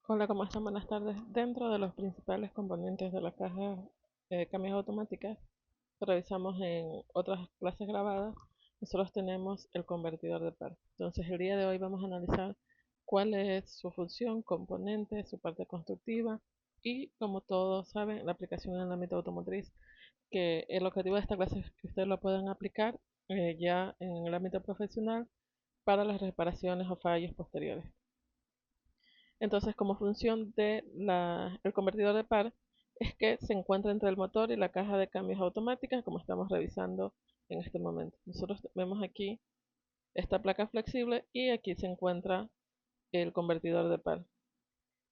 Hola, ¿cómo están? Buenas tardes. Dentro de los principales componentes de la caja de cambios automáticas que revisamos en otras clases grabadas, nosotros tenemos el convertidor de par. Entonces, el día de hoy vamos a analizar cuál es su función, componentes, su parte constructiva y, como todos saben, la aplicación en el ámbito automotriz, que el objetivo de esta clase es que ustedes lo puedan aplicar ya en el ámbito profesional para las reparaciones o fallos posteriores. Entonces, como función de el convertidor de par es que se encuentra entre el motor y la caja de cambios automática, como estamos revisando en este momento. Nosotros vemos aquí esta placa flexible y aquí se encuentra el convertidor de par.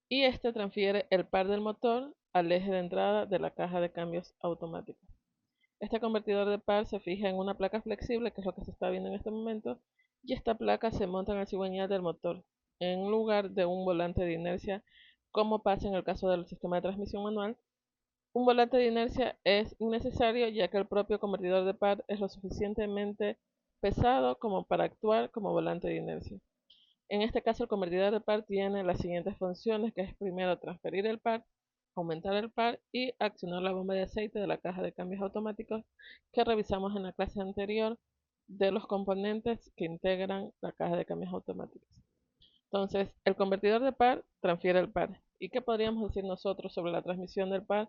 Y este transfiere el par del motor al eje de entrada de la caja de cambios automática. Este convertidor de par se fija en una placa flexible, que es lo que se está viendo en este momento, y esta placa se monta en el cigüeñal del motor, en lugar de un volante de inercia, como pasa en el caso del sistema de transmisión manual. Un volante de inercia es innecesario, ya que el propio convertidor de par es lo suficientemente pesado como para actuar como volante de inercia. En este caso, el convertidor de par tiene las siguientes funciones, que es primero transferir el par, aumentar el par y accionar la bomba de aceite de la caja de cambios automáticos que revisamos en la clase anterior de los componentes que integran la caja de cambios automáticos. Entonces, el convertidor de par transfiere el par. ¿Y qué podríamos decir nosotros sobre la transmisión del par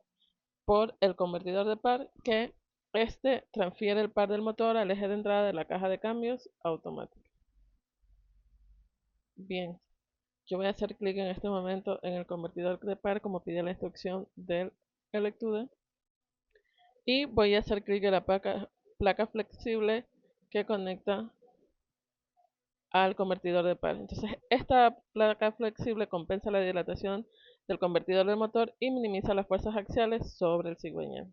por el convertidor de par? Que este transfiere el par del motor al eje de entrada de la caja de cambios automáticos. Bien, yo voy a hacer clic en este momento en el convertidor de par como pide la instrucción del Electude y voy a hacer clic en la placa flexible que conecta al convertidor de par. Entonces, esta placa flexible compensa la dilatación del convertidor del motor y minimiza las fuerzas axiales sobre el cigüeñal.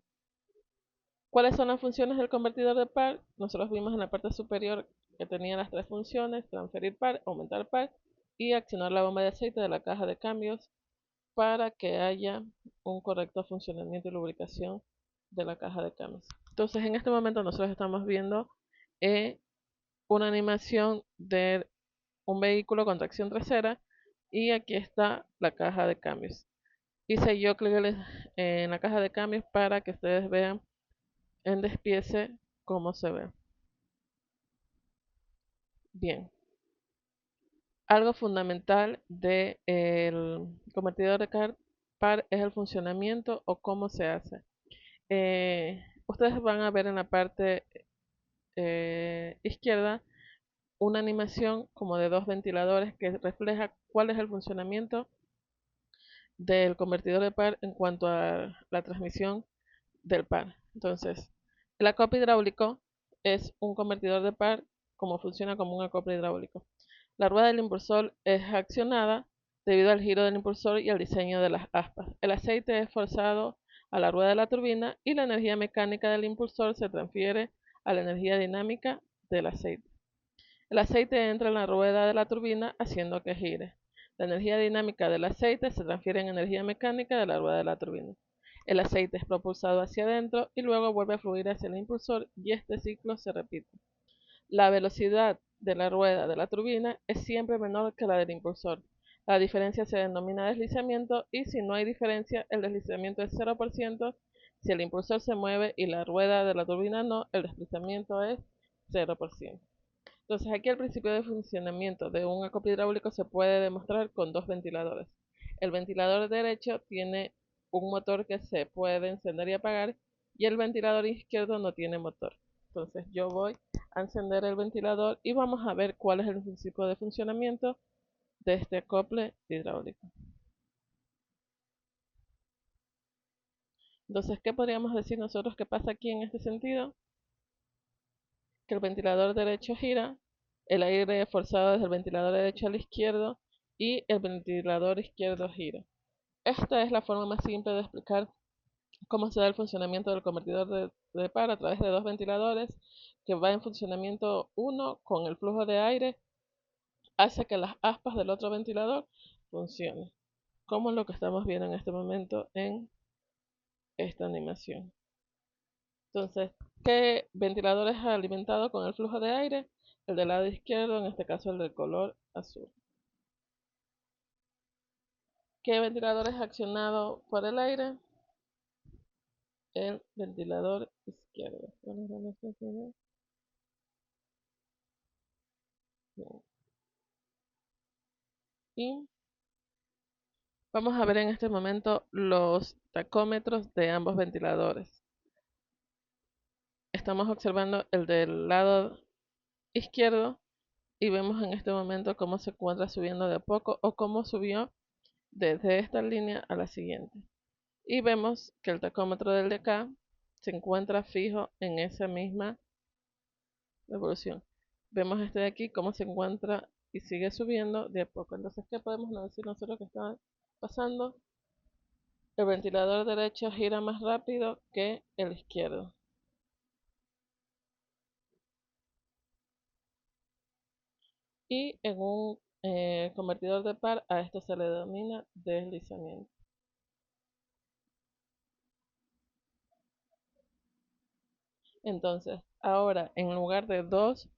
¿Cuáles son las funciones del convertidor de par? Nosotros vimos en la parte superior que tenía las tres funciones: transferir par, aumentar par y accionar la bomba de aceite de la caja de cambios para que haya un correcto funcionamiento y lubricación de la caja de cambios. Entonces, en este momento nosotros estamos viendo una animación de un vehículo con tracción trasera y aquí está la caja de cambios. Hice yo clic en la caja de cambios para que ustedes vean en despiece cómo se ve. Bien, algo fundamental del convertidor de par es el funcionamiento o cómo se hace. Ustedes van a ver en la parte izquierda una animación como de dos ventiladores que refleja cuál es el funcionamiento del convertidor de par en cuanto a la transmisión del par. Entonces, el acople hidráulico es un convertidor de par como funciona como un acople hidráulico. La rueda del impulsor es accionada debido al giro del impulsor y al diseño de las aspas. El aceite es forzado a la rueda de la turbina y la energía mecánica del impulsor se transfiere a la energía dinámica del aceite. El aceite entra en la rueda de la turbina haciendo que gire. La energía dinámica del aceite se transfiere en energía mecánica de la rueda de la turbina. El aceite es propulsado hacia adentro y luego vuelve a fluir hacia el impulsor y este ciclo se repite. La velocidad de la rueda de la turbina es siempre menor que la del impulsor. La diferencia se denomina deslizamiento y si no hay diferencia, el deslizamiento es 0%. Si el impulsor se mueve y la rueda de la turbina no, el deslizamiento es 0%. Entonces aquí el principio de funcionamiento de un acople hidráulico se puede demostrar con dos ventiladores. El ventilador derecho tiene un motor que se puede encender y apagar y el ventilador izquierdo no tiene motor. Entonces yo voy a encender el ventilador y vamos a ver cuál es el principio de funcionamiento de este acople hidráulico. Entonces, ¿qué podríamos decir nosotros que pasa aquí en este sentido? Que el ventilador derecho gira, el aire es forzado desde el ventilador derecho al izquierdo y el ventilador izquierdo gira. Esta es la forma más simple de explicar cómo se da el funcionamiento del convertidor de par a través de dos ventiladores que va en funcionamiento uno con el flujo de aire, hace que las aspas del otro ventilador funcionen, como lo que estamos viendo en este momento en esta animación. Entonces, ¿qué ventilador es alimentado con el flujo de aire? El del lado izquierdo, en este caso el del color azul. ¿Qué ventilador es accionado por el aire? El ventilador izquierdo. ¿Cuál es la letra izquierda? Bien. Y vamos a ver en este momento los tacómetros de ambos ventiladores. Estamos observando el del lado izquierdo y vemos en este momento cómo se encuentra subiendo de a poco o cómo subió desde esta línea a la siguiente. Y vemos que el tacómetro del de acá se encuentra fijo en esa misma evolución. Vemos este de aquí cómo se encuentra y sigue subiendo de a poco. Entonces, ¿qué podemos decir nosotros que está pasando? El ventilador derecho gira más rápido que el izquierdo. Y en un convertidor de par a esto se le denomina deslizamiento. Entonces, ahora en lugar de dos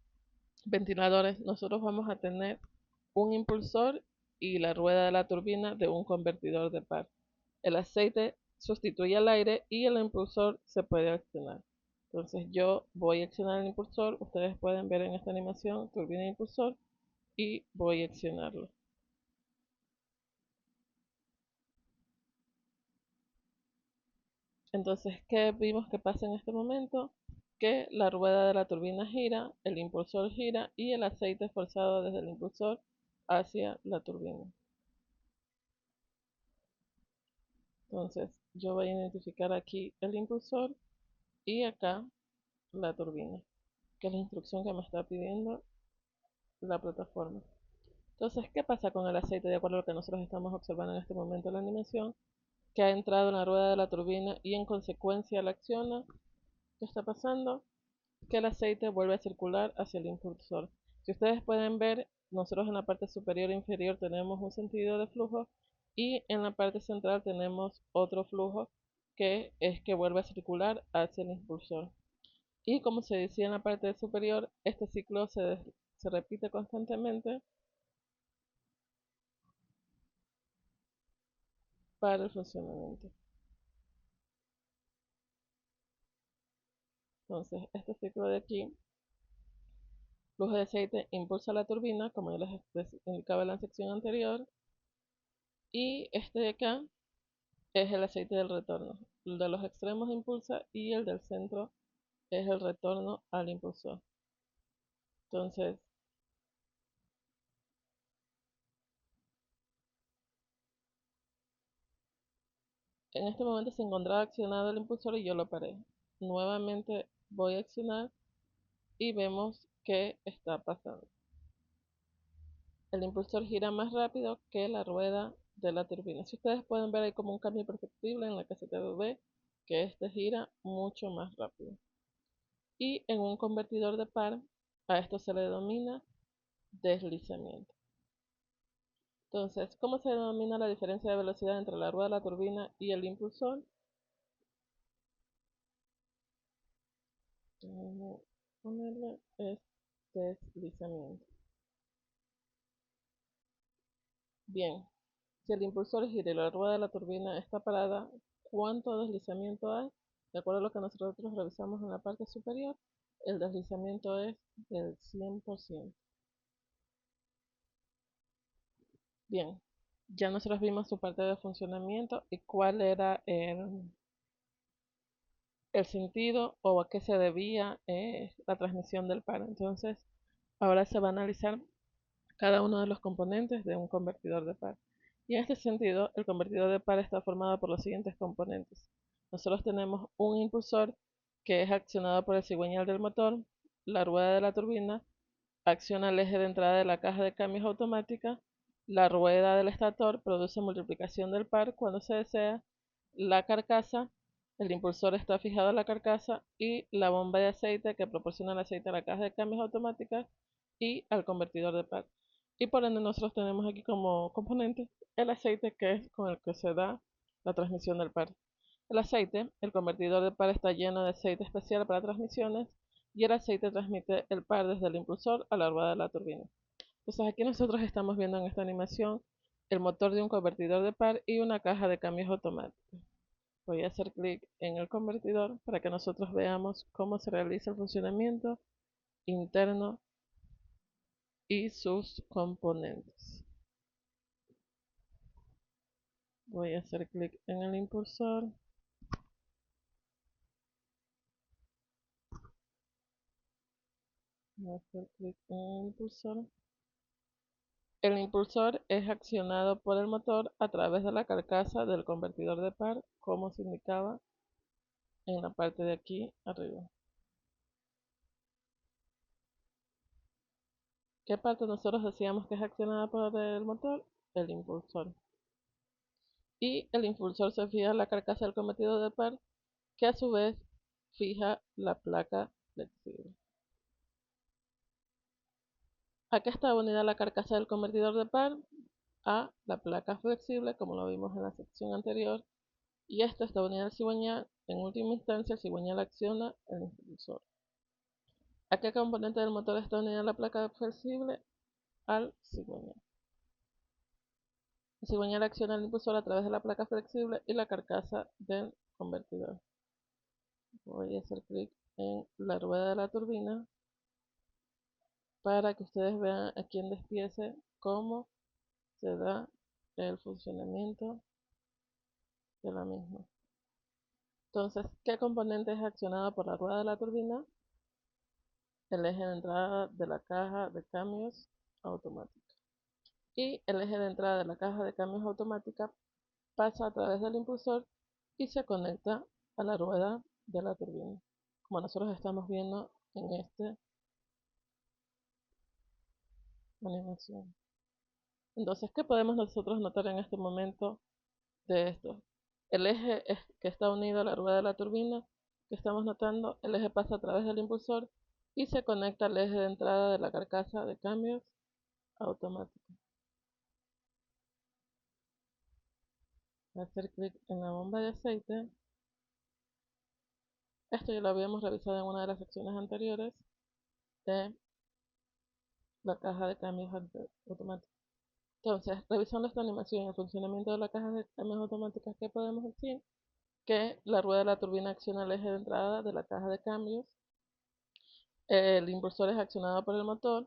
ventiladores, nosotros vamos a tener un impulsor y la rueda de la turbina de un convertidor de par. El aceite sustituye al aire y el impulsor se puede accionar. Entonces yo voy a accionar el impulsor, ustedes pueden ver en esta animación turbina e impulsor y voy a accionarlo. Entonces, ¿qué vimos que pasa en este momento? Que la rueda de la turbina gira, el impulsor gira y el aceite es forzado desde el impulsor hacia la turbina. Entonces, yo voy a identificar aquí el impulsor y acá la turbina, que es la instrucción que me está pidiendo la plataforma. Entonces, ¿qué pasa con el aceite? De acuerdo a lo que nosotros estamos observando en este momento en la animación, que ha entrado en la rueda de la turbina y en consecuencia la acciona. ¿Qué está pasando? Que el aceite vuelve a circular hacia el impulsor. Si ustedes pueden ver, nosotros en la parte superior e inferior tenemos un sentido de flujo y en la parte central tenemos otro flujo que es que vuelve a circular hacia el impulsor. Y como se decía en la parte superior, este ciclo se repite constantemente para el funcionamiento. Entonces, este ciclo de aquí, flujo de aceite impulsa la turbina, como ya les indicaba en la sección anterior, y este de acá es el aceite del retorno. El de los extremos impulsa y el del centro es el retorno al impulsor. Entonces, en este momento se encontraba accionado el impulsor y yo lo paré. Nuevamente voy a accionar y vemos que está pasando. El impulsor gira más rápido que la rueda de la turbina. Si ustedes pueden ver, hay como un cambio perceptible en la que se ve que este gira mucho más rápido. Y en un convertidor de par, a esto se le denomina deslizamiento. Entonces, ¿cómo se denomina la diferencia de velocidad entre la rueda de la turbina y el impulsor? Vamos a ponerle es deslizamiento. Bien, si el impulsor gira y la rueda de la turbina está parada, ¿cuánto deslizamiento hay? De acuerdo a lo que nosotros revisamos en la parte superior, el deslizamiento es del 100%. Bien, ya nosotros vimos su parte de funcionamiento y cuál era el sentido o a qué se debía la transmisión del par. Entonces, ahora se va a analizar cada uno de los componentes de un convertidor de par. Y en este sentido, el convertidor de par está formado por los siguientes componentes. Nosotros tenemos un impulsor que es accionado por el cigüeñal del motor, la rueda de la turbina, acciona el eje de entrada de la caja de cambios automática, la rueda del estator produce multiplicación del par cuando se desea, la carcasa, el impulsor está fijado a la carcasa y la bomba de aceite que proporciona el aceite a la caja de cambios automática y al convertidor de par. Y por ende nosotros tenemos aquí como componente el aceite que es con el que se da la transmisión del par. El aceite, el convertidor de par está lleno de aceite especial para transmisiones y el aceite transmite el par desde el impulsor a la rueda de la turbina. Entonces aquí nosotros estamos viendo en esta animación el motor de un convertidor de par y una caja de cambios automáticos. Voy a hacer clic en el convertidor para que nosotros veamos cómo se realiza el funcionamiento interno y sus componentes. Voy a hacer clic en el impulsor. Voy a hacer clic en el impulsor. El impulsor es accionado por el motor a través de la carcasa del convertidor de par, como se indicaba en la parte de aquí arriba. ¿Qué parte nosotros decíamos que es accionada por el motor? El impulsor. Y el impulsor se fija en la carcasa del convertidor de par, que a su vez fija la placa flexible. ¿A qué está unida la carcasa del convertidor de par? A la placa flexible, como lo vimos en la sección anterior, y esta está unida al cigüeñal. En última instancia, el cigüeñal acciona el impulsor. ¿A qué componente del motor está unida la placa flexible? Al cigüeñal. El cigüeñal acciona el impulsor a través de la placa flexible y la carcasa del convertidor. Voy a hacer clic en la rueda de la turbina para que ustedes vean aquí en despiece cómo se da el funcionamiento de la misma. Entonces, ¿qué componente es accionado por la rueda de la turbina? El eje de entrada de la caja de cambios automática. Y el eje de entrada de la caja de cambios automática pasa a través del impulsor y se conecta a la rueda de la turbina, como nosotros estamos viendo en esta animación. Entonces, ¿qué podemos nosotros notar en este momento de esto? El eje que está unido a la rueda de la turbina, que estamos notando, el eje pasa a través del impulsor y se conecta al eje de entrada de la carcasa de cambios automáticos. Voy a hacer clic en la bomba de aceite. Esto ya lo habíamos revisado en una de las secciones anteriores de la caja de cambios automáticos. Entonces, revisando esta animación y el funcionamiento de la caja de cambios automáticas, ¿qué podemos decir? Que la rueda de la turbina acciona el eje de entrada de la caja de cambios, el impulsor es accionado por el motor,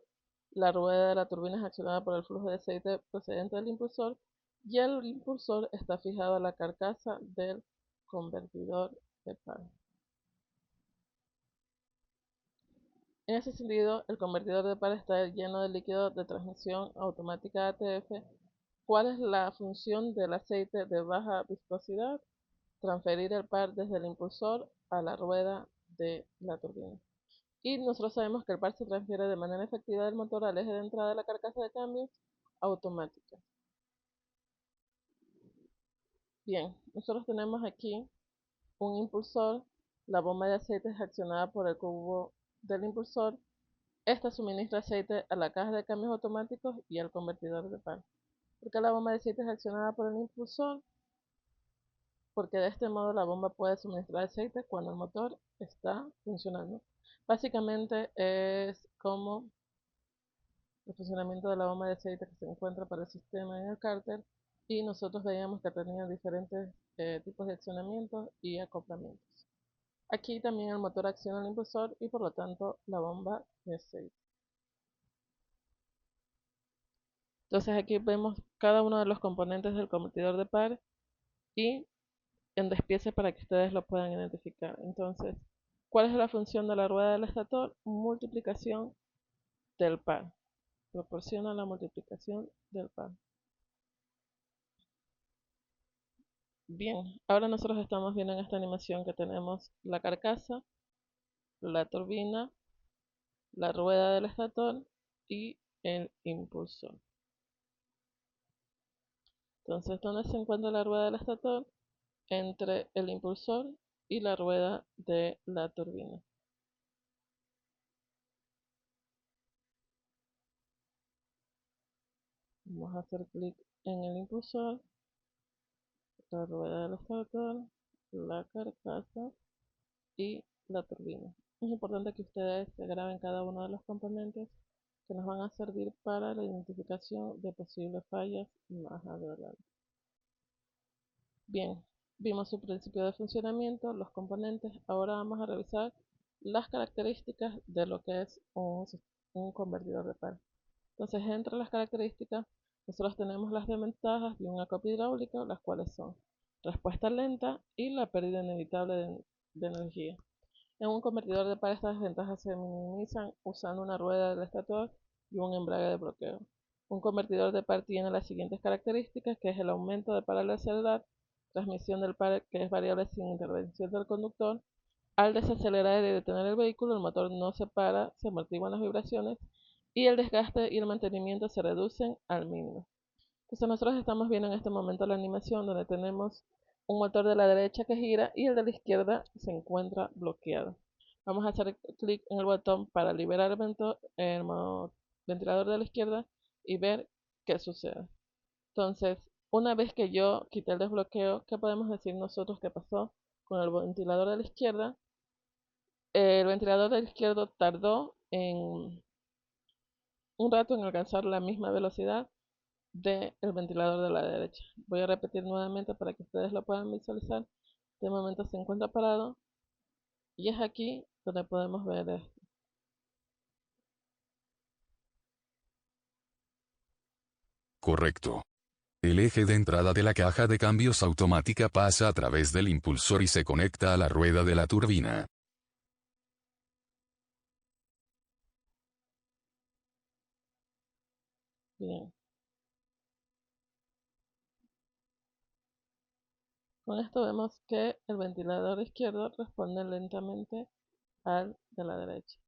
la rueda de la turbina es accionada por el flujo de aceite procedente del impulsor y el impulsor está fijado a la carcasa del convertidor de par. En ese sentido, el convertidor de par está lleno de líquido de transmisión automática ATF. ¿Cuál es la función del aceite de baja viscosidad? Transferir el par desde el impulsor a la rueda de la turbina. Y nosotros sabemos que el par se transfiere de manera efectiva del motor al eje de entrada de la carcasa de cambios automática. Bien, nosotros tenemos aquí un impulsor, la bomba de aceite es accionada por el cubo del impulsor. Esta suministra aceite a la caja de cambios automáticos y al convertidor de par. ¿Por qué la bomba de aceite es accionada por el impulsor? Porque de este modo la bomba puede suministrar aceite cuando el motor está funcionando. Básicamente es como el funcionamiento de la bomba de aceite que se encuentra para el sistema en el cárter, y nosotros veíamos que tenía diferentes tipos de accionamiento y acoplamientos. Aquí también el motor acciona el impulsor y por lo tanto la bomba de aceite. Entonces aquí vemos cada uno de los componentes del convertidor de par y en despiece para que ustedes lo puedan identificar. Entonces, ¿cuál es la función de la rueda del estator? Multiplicación del par. Proporciona la multiplicación del par. Bien, ahora nosotros estamos viendo en esta animación que tenemos la carcasa, la turbina, la rueda del estator y el impulsor. Entonces, ¿dónde se encuentra la rueda del estator? Entre el impulsor y la rueda de la turbina. Vamos a hacer clic en el impulsor, la rueda del estator, la carcasa y la turbina. Es importante que ustedes se graben cada uno de los componentes que nos van a servir para la identificación de posibles fallas más adelante. Bien, vimos su principio de funcionamiento, los componentes. Ahora vamos a revisar las características de lo que es un convertidor de par. Entonces, entre las características, nosotros tenemos las desventajas de un acopio hidráulico, las cuales son respuesta lenta y la pérdida inevitable de energía. En un convertidor de par, estas desventajas se minimizan usando una rueda del estator y un embrague de bloqueo. Un convertidor de par tiene las siguientes características, que es el aumento de par al acelerar, transmisión del par que es variable sin intervención del conductor. Al desacelerar y detener el vehículo, el motor no se para, se amortiguan las vibraciones y el desgaste y el mantenimiento se reducen al mínimo. Entonces nosotros estamos viendo en este momento la animación donde tenemos un motor de la derecha que gira y el de la izquierda se encuentra bloqueado. Vamos a hacer clic en el botón para liberar el ventilador de la izquierda y ver qué sucede. Entonces, una vez que yo quité el desbloqueo, ¿qué podemos decir nosotros que pasó con el ventilador de la izquierda? El ventilador del izquierdo tardó en un rato en alcanzar la misma velocidad del ventilador de la derecha. Voy a repetir nuevamente para que ustedes lo puedan visualizar. De momento se encuentra parado y es aquí donde podemos ver esto. Correcto. El eje de entrada de la caja de cambios automática pasa a través del impulsor y se conecta a la rueda de la turbina. Bien. Con esto vemos que el ventilador izquierdo responde lentamente al de la derecha.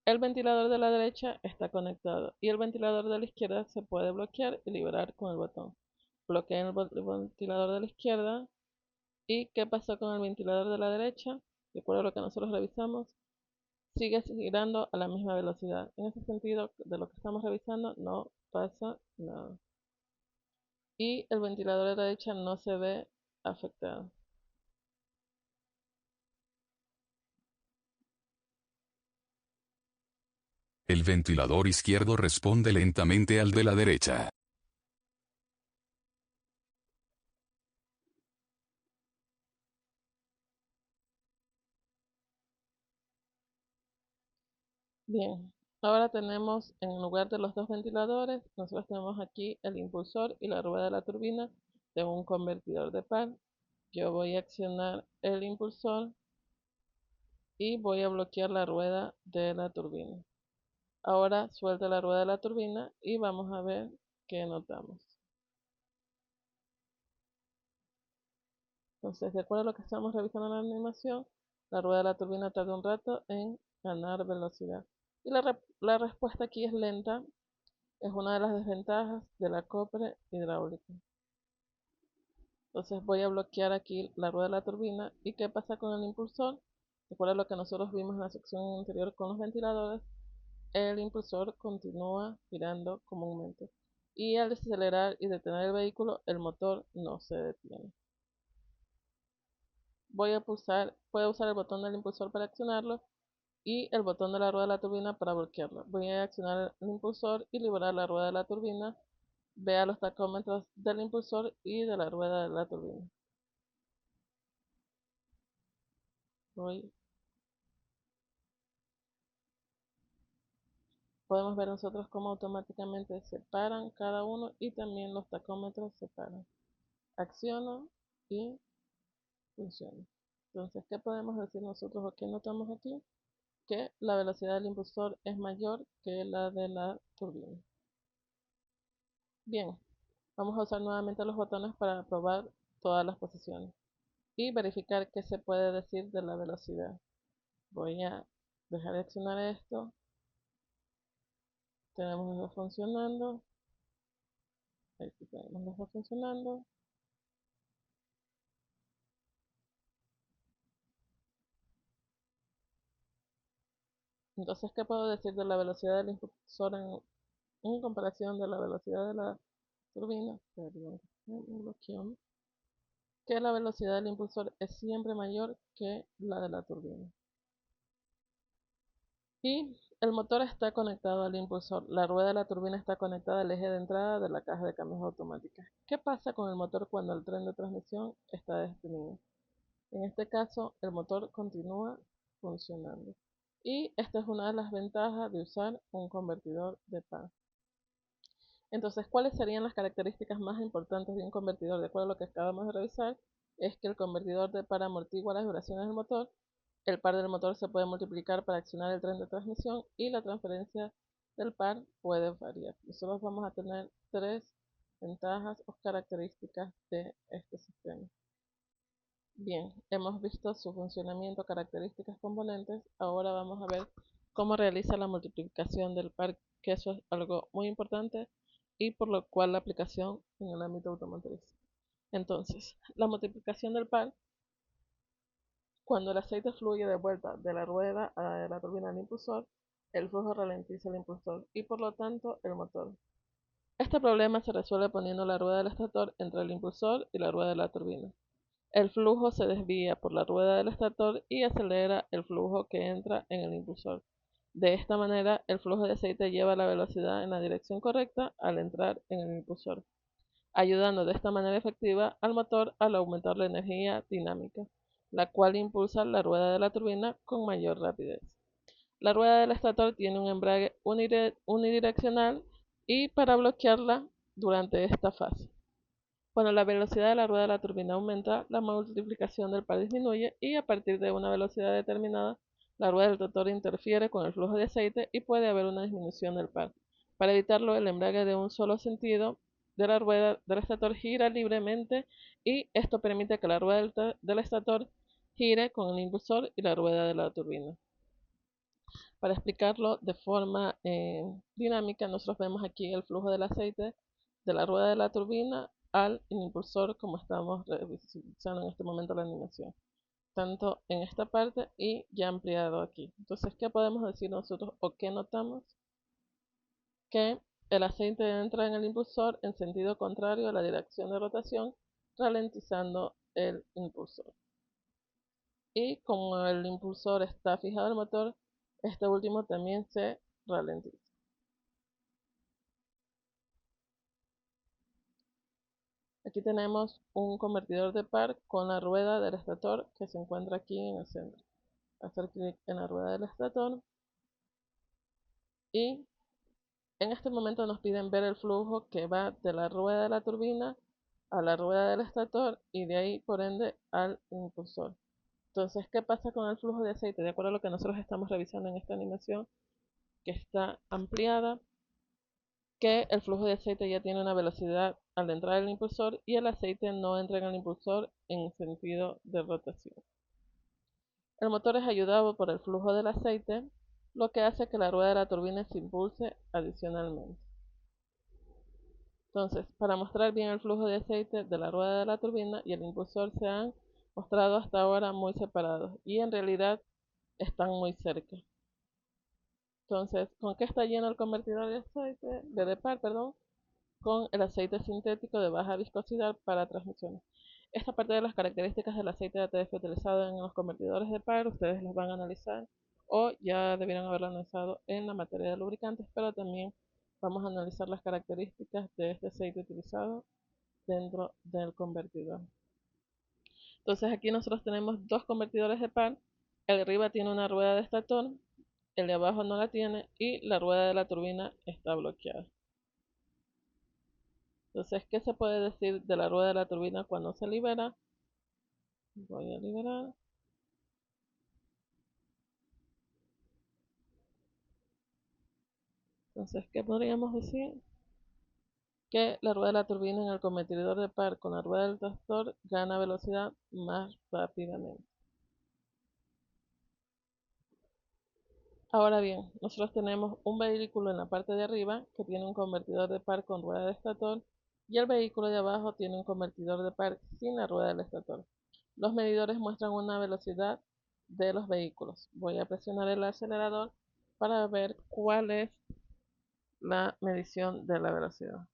El ventilador de la derecha está conectado y el ventilador de la izquierda se puede bloquear y liberar con el botón. Bloqueen el ventilador de la izquierda. ¿Y qué pasó con el ventilador de la derecha? De acuerdo a lo que nosotros revisamos, sigue girando a la misma velocidad. En ese sentido, de lo que estamos revisando, no pasa nada. Y el ventilador de la derecha no se ve afectado. El ventilador izquierdo responde lentamente al de la derecha. Bien, ahora tenemos en lugar de los dos ventiladores, nosotros tenemos aquí el impulsor y la rueda de la turbina de un convertidor de par. Yo voy a accionar el impulsor y voy a bloquear la rueda de la turbina. Ahora suelta la rueda de la turbina y vamos a ver qué notamos. Entonces, de acuerdo a lo que estamos revisando en la animación, la rueda de la turbina tarda un rato en ganar velocidad. Y la respuesta aquí es lenta, es una de las desventajas del acople hidráulico. Entonces voy a bloquear aquí la rueda de la turbina. ¿Y qué pasa con el impulsor? De acuerdo a lo que nosotros vimos en la sección anterior con los ventiladores, el impulsor continúa girando comúnmente. Y al acelerar y detener el vehículo, el motor no se detiene. Puedo usar el botón del impulsor para accionarlo y el botón de la rueda de la turbina para bloquearlo. Voy a accionar el impulsor y liberar la rueda de la turbina. Vea los tacómetros del impulsor y de la rueda de la turbina. Podemos ver nosotros cómo automáticamente se paran cada uno y también los tacómetros se paran. Acciono y funciona. Entonces, ¿qué podemos decir nosotros o qué notamos aquí? Que la velocidad del impulsor es mayor que la de la turbina. Bien, vamos a usar nuevamente los botones para probar todas las posiciones y verificar qué se puede decir de la velocidad. Voy a dejar de accionar esto. Tenemos los dos funcionando. Ahí sí tenemos los dos funcionando. Entonces, ¿qué puedo decir de la velocidad del impulsor en comparación de la velocidad de la turbina? Perdón, que la velocidad del impulsor es siempre mayor que la de la turbina. Y el motor está conectado al impulsor, la rueda de la turbina está conectada al eje de entrada de la caja de cambios automática. ¿Qué pasa con el motor cuando el tren de transmisión está detenido? En este caso, el motor continúa funcionando. Y esta es una de las ventajas de usar un convertidor de par. Entonces, ¿cuáles serían las características más importantes de un convertidor? De acuerdo a lo que acabamos de revisar, es que el convertidor de par amortigua las vibraciones del motor, el par del motor se puede multiplicar para accionar el tren de transmisión y la transferencia del par puede variar. Nosotros vamos a tener tres ventajas o características de este sistema. Bien, hemos visto su funcionamiento, características, componentes. Ahora vamos a ver cómo realiza la multiplicación del par, que eso es algo muy importante y por lo cual la aplicación en el ámbito automotriz. Entonces, la multiplicación del par, cuando el aceite fluye de vuelta de la rueda a la turbina al impulsor, el flujo ralentiza el impulsor y por lo tanto el motor. Este problema se resuelve poniendo la rueda del estator entre el impulsor y la rueda de la turbina. El flujo se desvía por la rueda del estator y acelera el flujo que entra en el impulsor. De esta manera, el flujo de aceite lleva la velocidad en la dirección correcta al entrar en el impulsor, ayudando de esta manera efectiva al motor al aumentar la energía dinámica, la cual impulsa la rueda de la turbina con mayor rapidez. La rueda del estator tiene un embrague unidireccional y para bloquearla durante esta fase. Cuando la velocidad de la rueda de la turbina aumenta, la multiplicación del par disminuye y a partir de una velocidad determinada, la rueda del rotor interfiere con el flujo de aceite y puede haber una disminución del par. Para evitarlo, el embrague de un solo sentido de la rueda del estator gira libremente y esto permite que la rueda del estator gire con el impulsor y la rueda de la turbina. Para explicarlo de forma dinámica, nosotros vemos aquí el flujo del aceite de la rueda de la turbina al impulsor, como estamos revisando en este momento la animación, tanto en esta parte y ya ampliado aquí. Entonces, ¿qué podemos decir nosotros o qué notamos? Que el aceite entra en el impulsor en sentido contrario a la dirección de rotación, ralentizando el impulsor. Y como el impulsor está fijado al motor, este último también se ralentiza. Aquí tenemos un convertidor de par con la rueda del estator que se encuentra aquí en el centro. Hacer clic en la rueda del estator y en este momento nos piden ver el flujo que va de la rueda de la turbina a la rueda del estator y de ahí por ende al impulsor. Entonces, ¿qué pasa con el flujo de aceite? De acuerdo a lo que nosotros estamos revisando en esta animación que está ampliada, que el flujo de aceite ya tiene una velocidad al entrar el impulsor y el aceite no entra en el impulsor en sentido de rotación. El motor es ayudado por el flujo del aceite, lo que hace que la rueda de la turbina se impulse adicionalmente. Entonces, para mostrar bien el flujo de aceite de la rueda de la turbina y el impulsor se han mostrado hasta ahora muy separados y en realidad están muy cerca. Entonces, ¿con qué está lleno el convertidor de aceite? De par, perdón, con el aceite sintético de baja viscosidad para transmisiones. Esta parte de las características del aceite de ATF utilizado en los convertidores de par, ustedes los van a analizar o ya debieron haberlo analizado en la materia de lubricantes, pero también vamos a analizar las características de este aceite utilizado dentro del convertidor. Entonces aquí nosotros tenemos dos convertidores de par, el de arriba tiene una rueda de estator, el de abajo no la tiene y la rueda de la turbina está bloqueada. Entonces, ¿qué se puede decir de la rueda de la turbina cuando se libera? Voy a liberar. Entonces, ¿qué podríamos decir? Que la rueda de la turbina en el convertidor de par con la rueda del tractor gana velocidad más rápidamente. Ahora bien, nosotros tenemos un vehículo en la parte de arriba que tiene un convertidor de par con rueda de estator y el vehículo de abajo tiene un convertidor de par sin la rueda del estator. Los medidores muestran una velocidad de los vehículos. Voy a presionar el acelerador para ver cuál es la medición de la velocidad.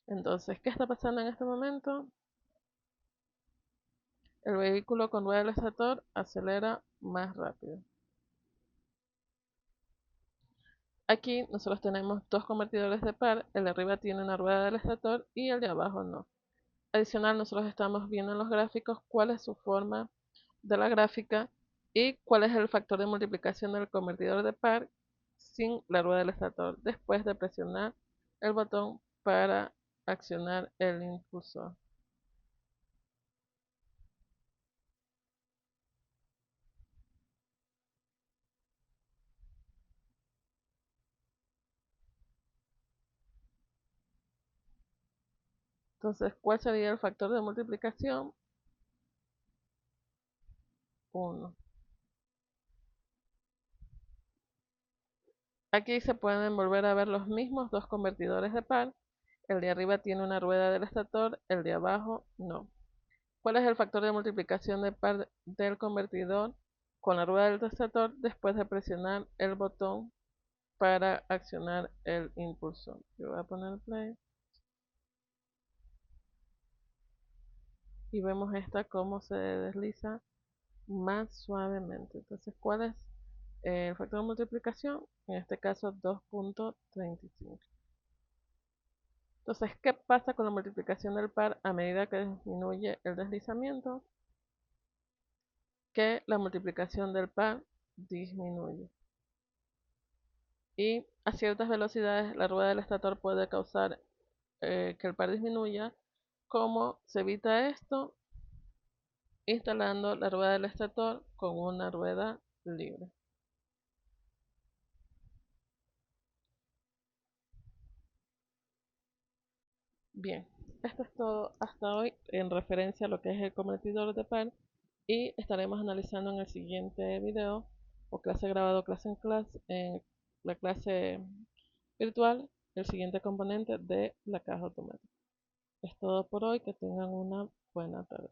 Entonces, ¿qué está pasando en este momento? El vehículo con rueda del estator acelera más rápido. Aquí nosotros tenemos dos convertidores de par, el de arriba tiene una rueda del estator y el de abajo no. Adicional, nosotros estamos viendo en los gráficos cuál es su forma de la gráfica y cuál es el factor de multiplicación del convertidor de par sin la rueda del estator después de presionar el botón para accionar el impulsor. Entonces, ¿cuál sería el factor de multiplicación? 1. Aquí se pueden volver a ver los mismos dos convertidores de par. El de arriba tiene una rueda del estator, el de abajo no. ¿Cuál es el factor de multiplicación de par del convertidor con la rueda del estator después de presionar el botón para accionar el impulsor? Yo voy a poner play y vemos esta cómo se desliza más suavemente. Entonces, ¿cuál es el factor de multiplicación? En este caso 2.35. Entonces, ¿qué pasa con la multiplicación del par a medida que disminuye el deslizamiento? Que la multiplicación del par disminuye. Y a ciertas velocidades la rueda del estator puede causar que el par disminuya. ¿Cómo se evita esto? Instalando la rueda del estator con una rueda libre. Bien, esto es todo hasta hoy en referencia a lo que es el convertidor de par y estaremos analizando en el siguiente video o clase grabado clase en la clase virtual el siguiente componente de la caja automática. Es todo por hoy, que tengan una buena tarde.